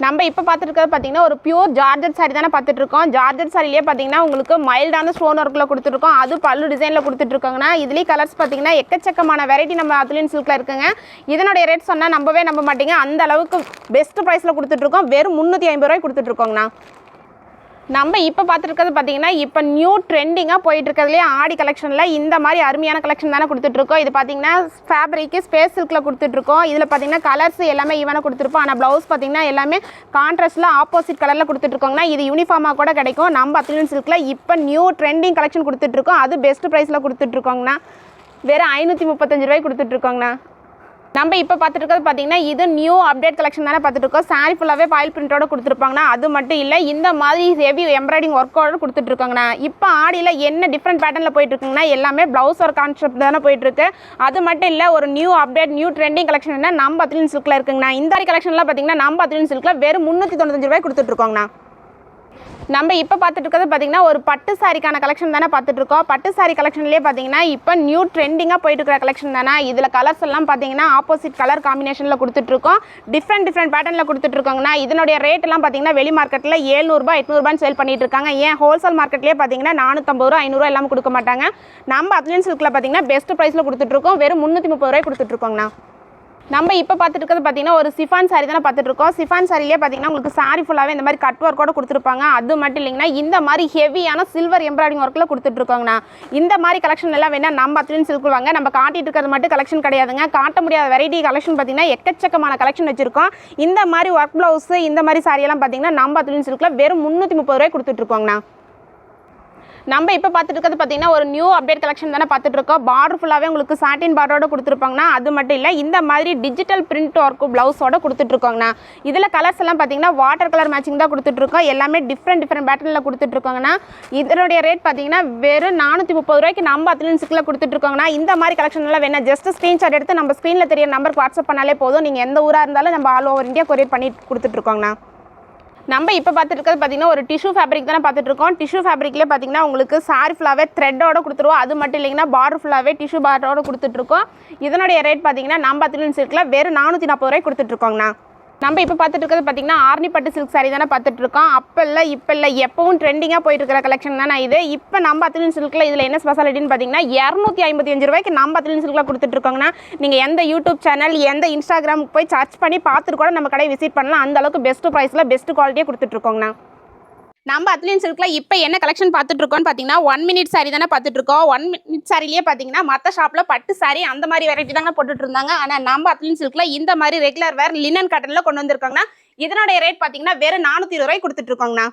நம்ம இப்போ பார்த்துருக்கிறது பார்த்தீங்கன்னா ஒரு பியூர் ஜார்ஜெட் சாரி தானே பார்த்துட்ருக்கோம். ஜார்ஜெட் சாரிலேயே பார்த்தீங்கன்னா உங்களுக்கு மைல்டான ஸ்டோன் ஒர்க்கில் கொடுத்துருக்கோம். அது பல்லு டிசைனில் கொடுத்துட்ருக்கோங்கன்னா இதுலேயே கலர்ஸ் பார்த்தீங்கன்னா எக்கச்சக்கமான வெரைட்டி நம்ம அத்லின் சில்கில் இருக்குங்க. இதனுடைய ரேட் சொன்னால் நம்பவே நம்ப மாட்டீங்க, அந்த அளவுக்கு பெஸ்ட் ப்ரைஸில் கொடுத்துட்ருக்கோம். வெறும் 350 ரூபாய் கொடுத்துட்ருக்கோங்கண்ணா. நம்ம இப்போ பார்த்துருக்கிறது பார்த்தீங்கன்னா இப்போ நியூ ட்ரெண்டிங்காக போயிட்டு இருக்கிறதுலே ஆடி கலெக்ஷனில் இந்த மாதிரி அருமையான கலெக்ஷன் தானே கொடுத்துட்ருக்கோம். இது பார்த்தீங்கன்னா ஃபேப்ரிக்கு ஸ்பேஸ் சில்கில் கொடுத்துட்ருக்கோம். இதில் பார்த்தீங்கன்னா கலர்ஸ் எல்லாமே ஈவனாக கொடுத்துருப்போம். ஆனால் ப்ளவுஸ் பார்த்தீங்கன்னா எல்லாமே கான்ட்ராஸ்ட்டில் ஆப்போசிட் கலரில் கொடுத்துட்ருக்கோங்கன்னா இது யூனிஃபார்மாக கூட கிடைக்கும். நம்ம அத்லின் சில்கில் இப்போ நியூ ட்ரெண்டிங் கலெக்ஷன் கொடுத்துட்ருக்கோம். அது பெஸ்ட் ப்ரைஸில் கொடுத்துட்ருக்கோங்கண்ணா. வெறும் 535 ரூபாய் கொடுத்துட்ருக்கோங்கண்ணா. நம்ம இப்போ பார்த்துட்டு பார்த்தீங்கன்னா இது நியூ அப்டேட் கலெக்ஷன் தானே பார்த்துட்ருக்கோம். சாரி ஃபுல்லாகவே பாயில் பிரிண்டோட கொடுத்துருப்பாங்கண்ணா. அது மட்டும் இல்லை, இந்த மாதிரி ஹெவி எம்ப்ராய்டிங் ஒர்க்கோட கொடுத்துட்ருக்காங்கண்ணா. இப்போ ஆடியில் என்ன டிஃப்ரெண்ட் பேட்டர்னில் போயிட்டுருக்குங்கன்னா எல்லாமே ப்ளவுஸ் ஒரு கான்செப்ட் தானே போயிட்டுருக்கு. அது மட்டும் இல்லை, ஒரு new update new trending collection என்ன நம்ம அத்லின் சில்கில் இருக்குங்கண்ணா. இந்த மாதிரி கலெக்ஷன்லாம் பார்த்தீங்கன்னா நம்ம அத்லின் சில்கில் வெறும் 395 ரூபாய் கொடுத்துட்ருக்கோங்கண்ணா. நம்ம இப்போ பார்த்துட்டு இருக்கிறது பார்த்தீங்கன்னா ஒரு பட்டு சாரிக்கான கலெக்ஷன் தானே பார்த்துட்ருக்கோம். பட்டு சாரி கலெக்ஷன்லேயே பார்த்தீங்கன்னா இப்போ நியூ ட்ரெண்டிங்காக போயிட்டு இருக்கிற கலெக்ஷன் தானே. இதில் கலர்ஸ் எல்லாம் பார்த்தீங்கன்னா ஆப்போசிட் கலர் காம்பினேஷனில் கொடுத்துட்ருக்கோம். டிஃப்ரெண்ட் பேட்டர்னில் கொடுத்துட்ருக்கோங்கண்ணா. இதனுடைய ரேட்டெல்லாம் பார்த்தீங்கன்னா வெளி மார்க்கெட்டில் 700 ரூபாய் 800 ரூபான்னு சேல் பண்ணிட்டு இருக்காங்க. ஏன் ஹோல்சேல் மார்க்கெட்லேயே பார்த்தீங்கன்னா 450 ரூபா 500 ரூபா எல்லாம் கொடுக்க மாட்டாங்க. நம்ம அத்லின் சில்கில் பார்த்தீங்கன்னா பெஸ்ட் ப்ரைஸில் கொடுத்துட்ருக்கோம். வெறும் 330 ரூபாய் கொடுத்துட்ருக்கோங்கண்ணா. நம்ம இப்போ பார்த்துட்டு இருக்கிறது பார்த்தீங்கன்னா ஒரு சிஃபான் சாரி தானே பார்த்துட்ருக்கோம். சிஃபான் சாரிலேயே பார்த்தீங்கன்னா உங்களுக்கு சாரி ஃபுல்லாகவே இந்த மாதிரி கட் ஒர்க்கோட கொடுத்துருப்பாங்க. அது மட்டும் இல்லைங்கன்னா இந்த மாதிரி ஹெவியான சில்வர் எம்ப்ராய்டிங் ஒர்க்கில் கொடுத்துட்ருக்காங்கண்ணா. இந்த மாதிரி கலெக்ஷன் எல்லாம் வேணால் நம்ம அத்லின் சில்க் வாங்க. நம்ம காட்டிட்டு இருக்கிறது மட்டும் கலெக்ஷன் கிடையாதுங்க. காட்ட முடியாத வெரைட்டி கலெக்ஷன் பார்த்தீங்கன்னா எக்கச்சக்கமான கலெக்ஷன் வச்சிருக்கோம். இந்த மாதிரி ஒர்க் ப்ளவுஸு இந்த மாதிரி சாரியெல்லாம் பார்த்தீங்கன்னா நம்ம அத்லின் சில்கில் வெறும் 330 ரூபாய் கொடுத்துட்ருக்கோங்கண்ணா. நம்ம இப்போ பார்த்துட்டு இருக்கிறது பார்த்தீங்கன்னா ஒரு நியூ அப்டேட் கலெக்ஷன் தானே பார்த்துட்ருக்கோம். பார்டர் ஃபுல்லாகவே உங்களுக்கு சாட்டின் பார்டரோட கொடுத்துருப்பாங்கண்ணா. அது மட்டும் இல்லை, இந்த மாதிரி டிஜிட்டல் பிரிண்ட் ஒர்க்கு ப்ளவுஸோட கொடுத்துட்ருக்கோங்கண்ணா. இதில் கலர்ஸ் எல்லாம் பார்த்தீங்கன்னா வாட்டர் கலர் மேட்சிங் தான் கொடுத்துட்ருக்கோம். எல்லாமே டிஃப்ரெண்ட் பேட்டர்னில் கொடுத்துட்ருக்கோங்கண்ணா. இதனுடைய ரேட் பார்த்தீங்கன்னா வெறும் 430 ரூபாய்க்கு நம்ம அத்லின் சில்கில் கொடுத்துட்ருக்கோங்கண்ணா. இந்த மாதிரி கலெக்ஷன் எல்லாம் வேணா ஜஸ்ட் ஸ்க்ரீன்ஷாட் எடுத்து நம்ம ஸ்க்ரீனில் தெரிய நம்பருக்கு வாட்ஸ்அப் பண்ணாலே போதும். நீங்கள் எந்த ஊராக இருந்தாலும் நம்ம ஆல் ஓவர் இந்தியா கொரியர் பண்ணி கொடுத்துட்ருக்கோங்கண்ணா. நம்ம இப்போ பார்த்துட்டு இருக்கிறது பார்த்தீங்கன்னா ஒரு டிஷ்யூ ஃபேப்ரிக் தானே பார்த்துட்ருக்கோம். டிஷ்யூ ஃபேப்ரிக்லேயே பார்த்தீங்கன்னா உங்களுக்கு சாரி ஃபுல்லாகவே த்ரெட்டோட கொடுத்துருவோம். அது மட்டும் இல்லைங்கன்னா பார்டர் ஃபுல்லாகவே டிஷ்யூ பார்டரோட கொடுத்துட்ருக்கோம். இதனுடைய ரேட் பார்த்தீங்கன்னா நம்ம அத்லின் சில்கில் வெறும் 440 ரூபாய் கொடுத்துட்ருக்கோங்கண்ணா. நம்ம இப்போ பார்த்துட்டு இருக்கிறது பார்த்தீங்கன்னா ஆர்னி பட்டு சில்க் சாரி தானே பார்த்துட்ருக்கோம். அப்போ இல்லை எப்பவும் ட்ரெண்டிங்காக போயிட்டு இருக்கிற கலெக்ஷன் தானே இது. இப்போ நம்ம அத்லின் சில்கில் இதில் என்ன ஸ்பெஷாலிட்டின்னு பார்த்தீங்கன்னா 255 ரூபாய்க்கு நம்ம அத்லின் சில்கில் கொடுத்துட்ருக்கோங்கண்ணா. நீங்கள் எந்த யூடியூப் சேனல் எந்த இன்ஸ்டாகிராமுக்கு போய் சர்ச் பண்ணி பார்த்துட்டு கூட நம்ம கடையை விசிட் பண்ணலாம். அந்த அளவுக்கு பெஸ்ட் ப்ரைஸில் பெஸ்ட் குவாலிட்டியாக கொடுத்துட்ருக்கோங்கண்ணா. நம்ம அத்லின் சில்கில் இப்போ என்ன கலெக்ஷன் பார்த்துட்ருக்கோன்னு பார்த்தீங்கன்னா 1 மினிட் சாரி தானே பார்த்துட்ருக்கோம். 1 மினிட் சாரிலேயே பார்த்தீங்கன்னா மற்ற ஷாப்பில் பட்டு சாரி அந்த மாதிரி வெரைட்டி தாங்க போட்டுட்டு இருந்தாங்க. ஆனால் நம்ம அத்லின் சில்கில் இந்த மாதிரி ரெகுலர் வேர் லினன் காட்டனில் கொண்டு வந்திருக்காங்கன்னா இதனுடைய ரேட் பார்த்தீங்கன்னா வெறும் 420 ரூபாய் கொடுத்துட்ருக்கோங்கண்ணா.